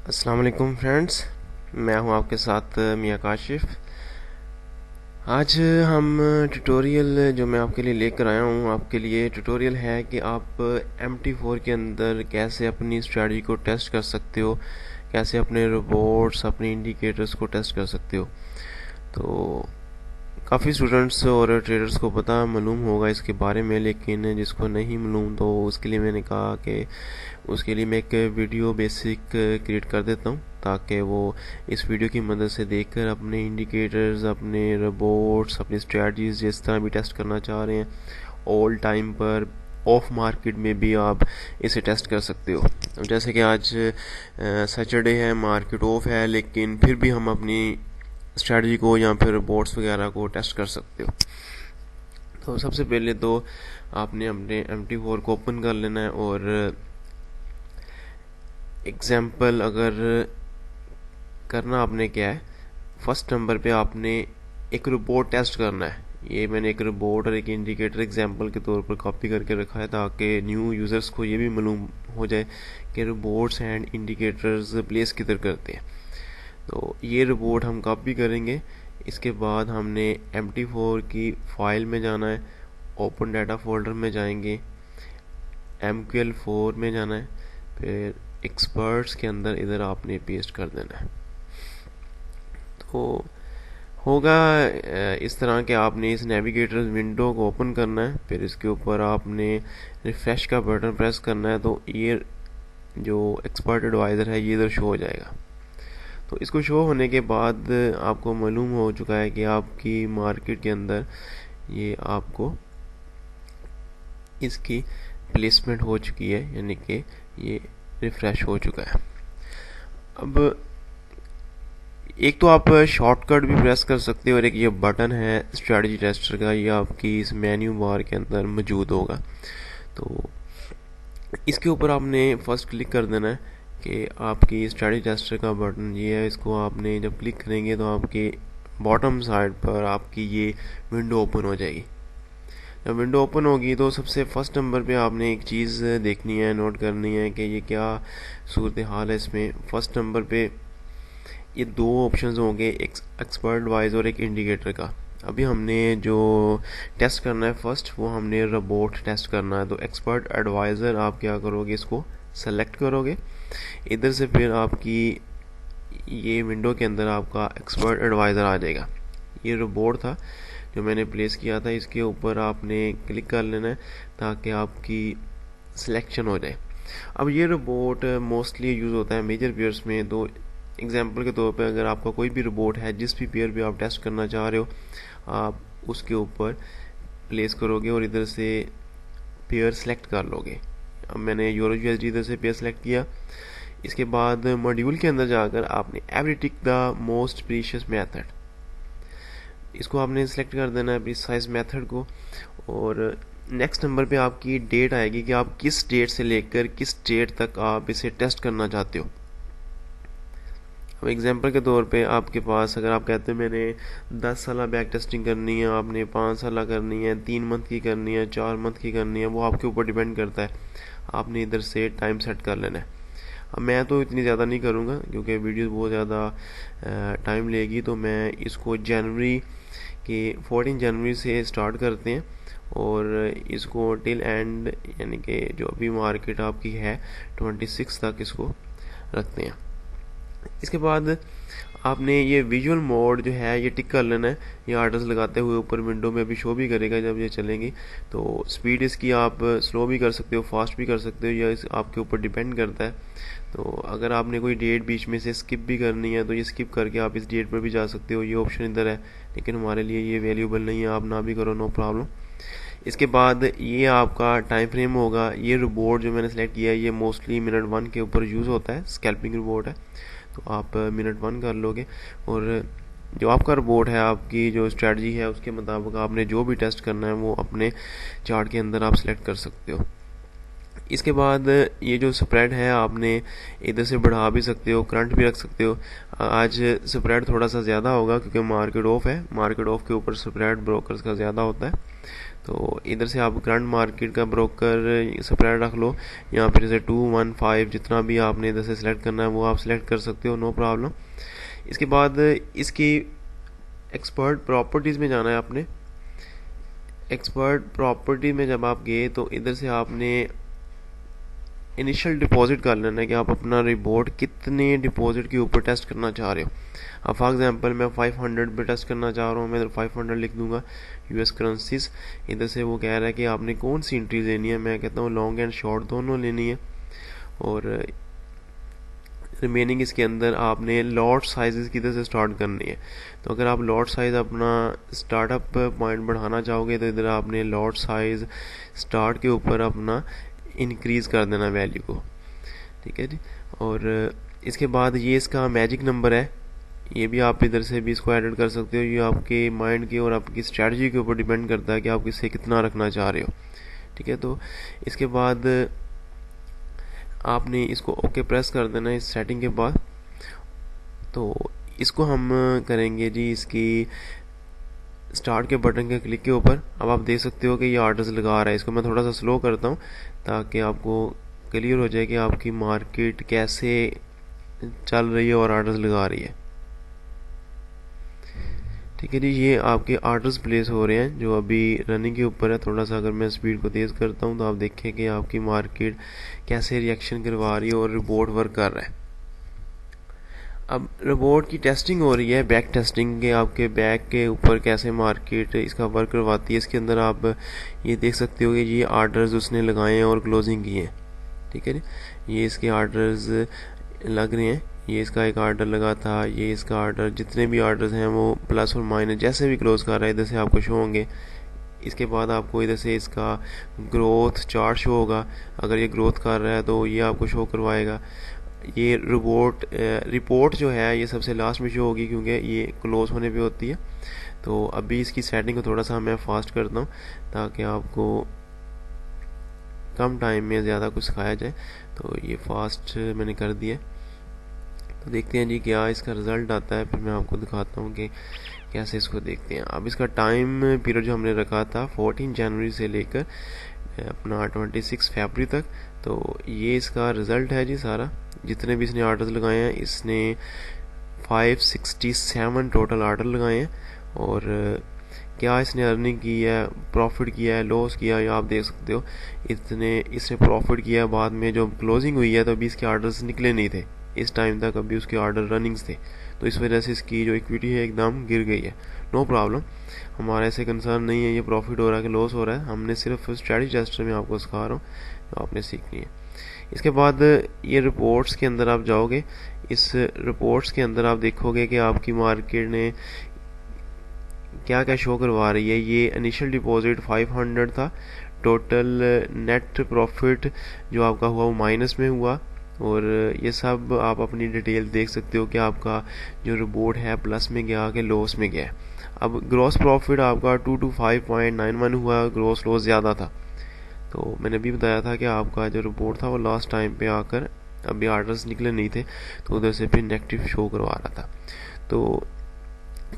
अस्सलाम वालेकुम फ्रेंड्स। मैं हूं आपके साथ मियां काशिफ। आज हम ट्यूटोरियल जो मैं आपके लिए लेकर आया हूं, आपके लिए ट्यूटोरियल है कि आप MT4 के अंदर कैसे अपनी स्ट्रेटजी को टेस्ट कर सकते हो, कैसे अपने रोबोट्स अपने इंडिकेटर्स को टेस्ट कर सकते हो। तो काफ़ी स्टूडेंट्स और ट्रेडर्स को पता मालूम होगा इसके बारे में, लेकिन जिसको नहीं मालूम तो उसके लिए मैंने कहा कि उसके लिए मैं एक वीडियो बेसिक क्रिएट कर देता हूँ, ताकि वो इस वीडियो की मदद से देखकर अपने इंडिकेटर्स, अपने रोबोट्स, अपनी स्ट्रेटजीज जिस तरह भी टेस्ट करना चाह रहे हैं ऑल टाइम पर, ऑफ मार्केट में भी आप इसे टेस्ट कर सकते हो। अब जैसे कि आज सैटरडे है, मार्केट ऑफ है, लेकिन फिर भी हम अपनी स्ट्रेटजी को या फिर बोर्ड्स वगैरह को टेस्ट कर सकते हो। तो सबसे पहले तो आपने अपने MT4 को ओपन कर लेना है और एग्जाम्पल अगर करना आपने क्या है, फर्स्ट नंबर पे आपने एक रोबोट टेस्ट करना है। ये मैंने एक रोबोट और एक इंडिकेटर एग्जाम्पल के तौर पर कॉपी करके रखा है, ताकि न्यू यूज़र्स को ये भी मालूम हो जाए कि रोबोट्स एंड इंडिकेटर्स प्लेस किधर करते हैं। तो ये रिपोर्ट हम कॉपी करेंगे। इसके बाद हमने MT4 की फाइल में जाना है, ओपन डाटा फोल्डर में जाएंगे, MQL4 में जाना है, फिर एक्सपर्ट्स के अंदर इधर आपने पेस्ट कर देना है। तो होगा इस तरह के आपने इस नेविगेटर विंडो को ओपन करना है, फिर इसके ऊपर आपने रिफ्रेश का बटन प्रेस करना है, तो ये जो एक्सपर्ट एडवाइज़र है ये इधर शो हो जाएगा। तो इसको शो होने के बाद आपको मालूम हो चुका है कि आपकी मार्केट के अंदर ये आपको इसकी प्लेसमेंट हो चुकी है, यानी कि ये रिफ्रेश हो चुका है। अब एक तो आप शॉर्टकट भी प्रेस कर सकते हो और एक ये बटन है स्ट्रेटजी टेस्टर का, ये आपकी इस मेन्यू बार के अंदर मौजूद होगा। तो इसके ऊपर आपने फर्स्ट क्लिक कर देना है कि आपकी स्टडी टेस्टर का बटन ये है। इसको आपने जब क्लिक करेंगे तो आपके बॉटम साइड पर आपकी ये विंडो ओपन हो जाएगी। जब विंडो ओपन होगी तो सबसे फर्स्ट नंबर पे आपने एक चीज़ देखनी है, नोट करनी है कि ये क्या सूरत हाल है इसमें। फर्स्ट नंबर पे ये दो ऑप्शंस होंगे, एक एक्सपर्ट एडवाइज और एक इंडिकेटर का। अभी हमने जो टेस्ट करना है फर्स्ट, वो हमने रोबोट टेस्ट करना है। तो एक्सपर्ट एडवाइज़र आप क्या करोगे, इसको सेलेक्ट करोगे इधर से, फिर आपकी ये विंडो के अंदर आपका एक्सपर्ट एडवाइज़र आ जाएगा। ये रोबोट था जो मैंने प्लेस किया था, इसके ऊपर आपने क्लिक कर लेना है ताकि आपकी सिलेक्शन हो जाए। अब ये रोबोट मोस्टली यूज़ होता है मेजर पेयर्स में। तो एग्जांपल के तौर पे अगर आपका कोई भी रोबोट है, जिस भी पेयर पे आप टेस्ट करना चाह रहे हो, आप उसके ऊपर प्लेस करोगे और इधर से पेयर सेलेक्ट कर लोगे। अब मैंने EURUSD इधर से पेयर सेलेक्ट किया। इसके बाद मॉड्यूल के अंदर जाकर आपने every tick the most precious method, इसको आपने सेलेक्ट कर देना है प्रीसाइज मेथड को। और नेक्स्ट नंबर पे आपकी डेट आएगी कि आप किस डेट से लेकर किस डेट तक आप इसे टेस्ट करना चाहते हो। अब एग्जांपल के तौर पे आपके पास, अगर आप कहते हैं मैंने 10 साल बैक टेस्टिंग करनी है, आपने 5 साल करनी है, 3 मंथ की करनी है, 4 मंथ की करनी है, वो आपके ऊपर डिपेंड करता है। आपने इधर से टाइम सेट कर लेना है। अब मैं तो इतनी ज़्यादा नहीं करूँगा क्योंकि वीडियो बहुत ज़्यादा टाइम लेगी, तो मैं इसको जनवरी के 14 जनवरी से स्टार्ट करते हैं और इसको टिल एंड, यानी कि जो अभी मार्केट आपकी है 26 तक इसको रखते हैं। इसके बाद आपने ये विजुअल मोड जो है ये टिक कर लेना है। ये आर्डर्स लगाते हुए ऊपर विंडो में अभी शो भी करेगा जब ये चलेंगी। तो स्पीड इसकी आप स्लो भी कर सकते हो, फास्ट भी कर सकते हो, या आपके ऊपर डिपेंड करता है। तो अगर आपने कोई डेट बीच में से स्किप भी करनी है तो ये स्किप करके आप इस डेट पर भी जा सकते हो, ये ऑप्शन इधर है, लेकिन हमारे लिए ये वैल्यूबल नहीं है, आप ना भी करो, नो प्रॉब्लम। इसके बाद ये आपका टाइम फ्रेम होगा। ये रोबोट जो मैंने सेलेक्ट किया है ये मोस्टली मिनट 1 के ऊपर यूज़ होता है, स्कैल्पिंग रोबोट है, तो आप मिनट 1 कर लोगे। और जो आपका रोबोट है, आपकी जो स्ट्रेटजी है उसके मुताबिक आपने जो भी टेस्ट करना है वो अपने चार्ट के अंदर आप सेलेक्ट कर सकते हो। इसके बाद ये जो स्प्रेड है आपने इधर से बढ़ा भी सकते हो, करंट भी रख सकते हो। आज स्प्रेड थोड़ा सा ज़्यादा होगा क्योंकि मार्केट ऑफ है, मार्केट ऑफ के ऊपर स्प्रेड ब्रोकर्स का ज़्यादा होता है। तो इधर से आप करंट मार्केट का ब्रोकर स्प्रेड रख लो, या फिर जैसे 215 जितना भी आपने इधर से सिलेक्ट करना है वो आप सिलेक्ट कर सकते हो, नो प्रॉब्लम। इसके बाद इसकी एक्सपर्ट प्रॉपर्टीज़ में जाना है आपने। एक्सपर्ट प्रॉपर्टी में जब आप गए तो इधर से आपने इनिशियल डिपॉजिट कर लेना है कि आप अपना रिपोर्ट कितने डिपॉजिट के ऊपर टेस्ट करना चाह रहे हो। अब फॉर एग्जांपल मैं 500 पे टेस्ट करना चाह रहा हूँ, मैं इधर 500 लिख दूंगा यूएस करेंसीज। इधर से वो कह रहा है कि आपने कौन सी एंट्री लेनी है, मैं कहता हूँ लॉन्ग एंड शॉर्ट दोनों लेनी है। और रिमेनिंग इसके अंदर आपने लॉट साइजेस किधर से स्टार्ट करनी है। तो अगर आप लॉट साइज अपना स्टार्टअप पॉइंट बढ़ाना चाहोगे तो इधर आपने लॉट साइज स्टार्ट के ऊपर अपना इंक्रीज कर देना वैल्यू को, ठीक है जी। और इसके बाद ये इसका मैजिक नंबर है, ये भी आप इधर से भी इसको एडिट कर सकते हो। ये आपके माइंड की और आपकी स्ट्रेटजी के ऊपर डिपेंड करता है कि आप इससे कितना रखना चाह रहे हो, ठीक है। तो इसके बाद आपने इसको ओके प्रेस कर देना है इस सेटिंग के बाद। तो इसको हम करेंगे जी इसकी स्टार्ट के बटन के क्लिक के ऊपर। अब आप देख सकते हो कि ये ऑर्डर्स लगा रहा है। इसको मैं थोड़ा सा स्लो करता हूँ ताकि आपको क्लियर हो जाए कि आपकी मार्केट कैसे चल रही है और ऑर्डर्स लगा रही है, ठीक है जी। ये आपके ऑर्डर्स प्लेस हो रहे हैं जो अभी रनिंग के ऊपर है। थोड़ा सा अगर मैं स्पीड को तेज़ करता हूँ तो आप देखें कि आपकी मार्केट कैसे रिएक्शन करवा रही है और रिपोर्ट वर्क कर रहा है। अब रोबोट की टेस्टिंग हो रही है, बैक टेस्टिंग के आपके बैक के ऊपर कैसे मार्केट इसका वर्क करवाती है। इसके अंदर आप ये देख सकते हो कि ये आर्डर्स उसने लगाए हैं और क्लोजिंग की है, ठीक है जी। ये इसके आर्डर्स लग रहे हैं, ये इसका एक आर्डर लगा था, ये इसका आर्डर, जितने भी आर्डर्स हैं वो प्लस और माइनस जैसे भी क्लोज कर रहा है इधर से आपको शो होंगे। इसके बाद आपको इधर से इसका ग्रोथ चार्ट शो होगा। अगर ये ग्रोथ कर रहा है तो ये आपको शो करवाएगा। ये रिपोर्ट जो है ये सबसे लास्ट में शो होगी क्योंकि ये क्लोज होने पे होती है। तो अभी इसकी सेटिंग को थोड़ा सा मैं फास्ट करता हूँ ताकि आपको कम टाइम में ज़्यादा कुछ सिखाया जाए। तो ये फास्ट मैंने कर दिया। तो देखते हैं जी क्या इसका रिज़ल्ट आता है, फिर मैं आपको दिखाता हूँ कि कैसे इसको देखते हैं। अब इसका टाइम पीरियड जो हमने रखा था 14 जनवरी से लेकर अपना 26 फरवरी तक। तो ये इसका रिज़ल्ट है जी सारा, जितने भी इसने आर्डर्स लगाए हैं। इसने 567 टोटल आर्डर लगाए हैं। और क्या इसने अर्निंग की है, प्रॉफिट किया है, लॉस किया है, आप देख सकते हो। इसने प्रॉफिट किया है। बाद में जो क्लोजिंग हुई है तो अभी इसके आर्डर्स निकले नहीं थे, इस टाइम तक अभी उसके ऑर्डर रनिंग्स थे। तो इस वजह से इसकी जो इक्विटी है एकदम गिर गई है। नो प्रॉब्लम, हमारा ऐसे कंसर्न नहीं है ये प्रॉफिट हो रहा है कि लॉस हो रहा है। हमने सिर्फ स्ट्रेटजी टेस्टर में आपको सिखा रहा हूँ, तो आपने सीखनी है। इसके बाद ये रिपोर्ट्स के अंदर आप जाओगे, इस रिपोर्ट्स के अंदर आप देखोगे कि आपकी मार्केट ने क्या क्या शो करवा रही है। ये इनिशियल डिपॉजिट 500 था, टोटल नेट प्रॉफिट जो आपका हुआ वो माइनस में हुआ। और ये सब आप अपनी डिटेल देख सकते हो कि आपका जो रिपोर्ट है प्लस में गया कि लॉस में गया। अब ग्रॉस प्रॉफिट आपका 225.91 हुआ, ग्रॉस लॉस ज़्यादा था। तो मैंने अभी बताया था कि आपका जो रिपोर्ट था वो लास्ट टाइम पे आकर अभी आर्डर्स निकले नहीं थे तो उधर से फिर नेगेटिव शो करवा रहा था। तो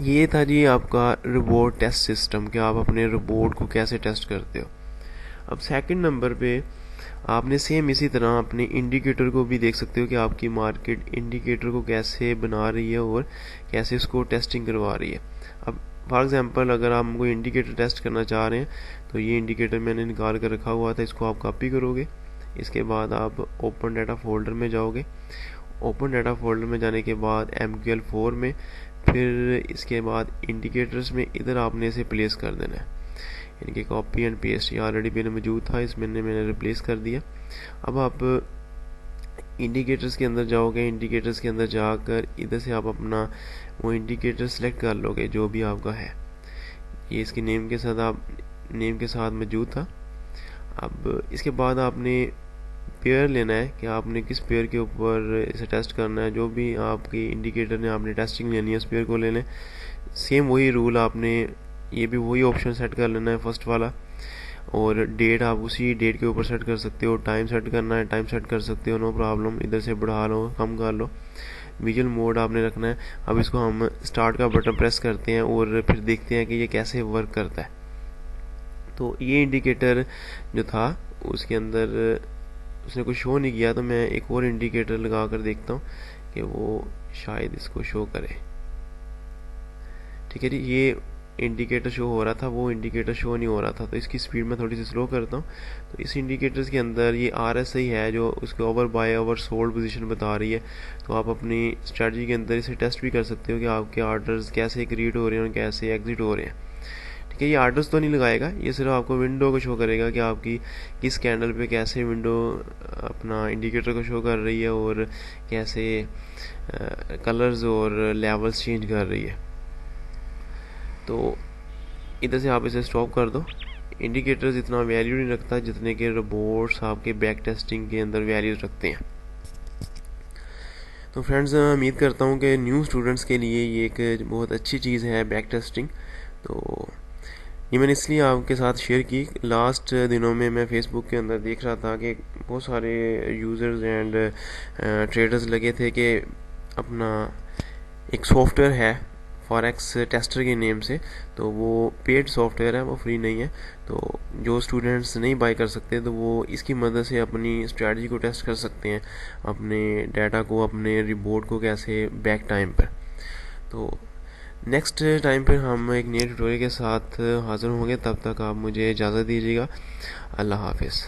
ये था जी आपका रिपोर्ट टेस्ट सिस्टम कि आप अपने रिपोर्ट को कैसे टेस्ट करते हो। अब सेकंड नंबर पे आपने सेम इसी तरह अपने इंडिकेटर को भी देख सकते हो कि आपकी मार्केट इंडिकेटर को कैसे बना रही है और कैसे उसको टेस्टिंग करवा रही है। अब फॉर एग्जांपल अगर आप कोई इंडिकेटर टेस्ट करना चाह रहे हैं तो ये इंडिकेटर मैंने निकाल कर रखा हुआ था, इसको आप कॉपी करोगे। इसके बाद आप ओपन डाटा फोल्डर में जाओगे। ओपन डाटा फोल्डर में जाने के बाद MQL4 में, फिर इसके बाद इंडिकेटर्स में इधर आपने इसे प्लेस कर देना है। इनकी कॉपी एंड पेस्ट ये ऑलरेडी मेरे मौजूद था, इसमें मैंने रिप्लेस कर दिया। अब आप इंडिकेटर्स के अंदर जाओगे, इंडिकेटर्स के अंदर जाकर इधर से आप अपना वो इंडिकेटर सेलेक्ट कर लोगे जो भी आपका है। ये इसकी नेम के साथ मौजूद था। अब इसके बाद आपने पेयर लेना है कि आपने किस पेयर के ऊपर इसे टेस्ट करना है। जो भी आपकी इंडिकेटर ने आपने टेस्टिंग लेनी है उस पेयर को ले लें। सेम वही रूल आपने ये भी वही ऑप्शन सेट कर लेना है फर्स्ट वाला। और डेट आप उसी डेट के ऊपर सेट कर सकते हो, टाइम सेट करना है टाइम सेट कर सकते हो, नो प्रॉब्लम, इधर से बढ़ा लो कम कर लो। विजुअल मोड आपने रखना है। अब इसको हम स्टार्ट का बटन प्रेस करते हैं और फिर देखते हैं कि ये कैसे वर्क करता है। तो ये इंडिकेटर जो था उसके अंदर उसने कुछ शो नहीं किया, तो मैं एक और इंडिकेटर लगा कर देखता हूँ कि वो शायद इसको शो करे। ठीक है जी, ये इंडिकेटर शो हो रहा था, वो इंडिकेटर शो नहीं हो रहा था, तो इसकी स्पीड मैं थोड़ी सी स्लो करता हूँ। तो इस इंडिकेटर्स के अंदर ये RSI है जो उसके over by over sold position बता रही है। तो आप अपनी स्ट्रेटजी के अंदर इसे टेस्ट भी कर सकते हो कि आपके ऑर्डर्स कैसे क्रिएट हो रहे हैं और कैसे एग्जिट हो रहे हैं। ठीक है, ये ऑर्डर्स तो नहीं लगाएगा, ये सिर्फ आपको विंडो को शो करेगा कि आपकी किस कैंडल पे कैसे विंडो अपना इंडिकेटर को शो कर रही है और कैसे कलर्स और लेवल्स चेंज कर रही है। तो इधर से आप इसे स्टॉप कर दो। इंडिकेटर्स इतना वैल्यू नहीं रखता जितने के रोबोट्स आपके बैक टेस्टिंग के अंदर वैल्यूज रखते हैं। तो फ्रेंड्स, उम्मीद करता हूँ कि न्यू स्टूडेंट्स के लिए ये एक बहुत अच्छी चीज़ है बैक टेस्टिंग। तो ये मैंने इसलिए आपके साथ शेयर की। लास्ट दिनों में मैं फेसबुक के अंदर देख रहा था कि बहुत सारे यूज़र्स एंड ट्रेडर्स लगे थे कि अपना एक सॉफ्टवेयर है फॉरेक्स टेस्टर के नेम से, तो वो पेड सॉफ्टवेयर है, वो फ्री नहीं है। तो जो स्टूडेंट्स नहीं बाय कर सकते तो वो इसकी मदद से अपनी स्ट्रेटजी को टेस्ट कर सकते हैं, अपने डाटा को, अपने रिपोर्ट को कैसे बैक टाइम पर। तो नेक्स्ट टाइम पर हम एक नए ट्यूटोरियल के साथ हाज़िर होंगे, तब तक आप मुझे इजाज़त दीजिएगा। अल्लाह हाफिज़।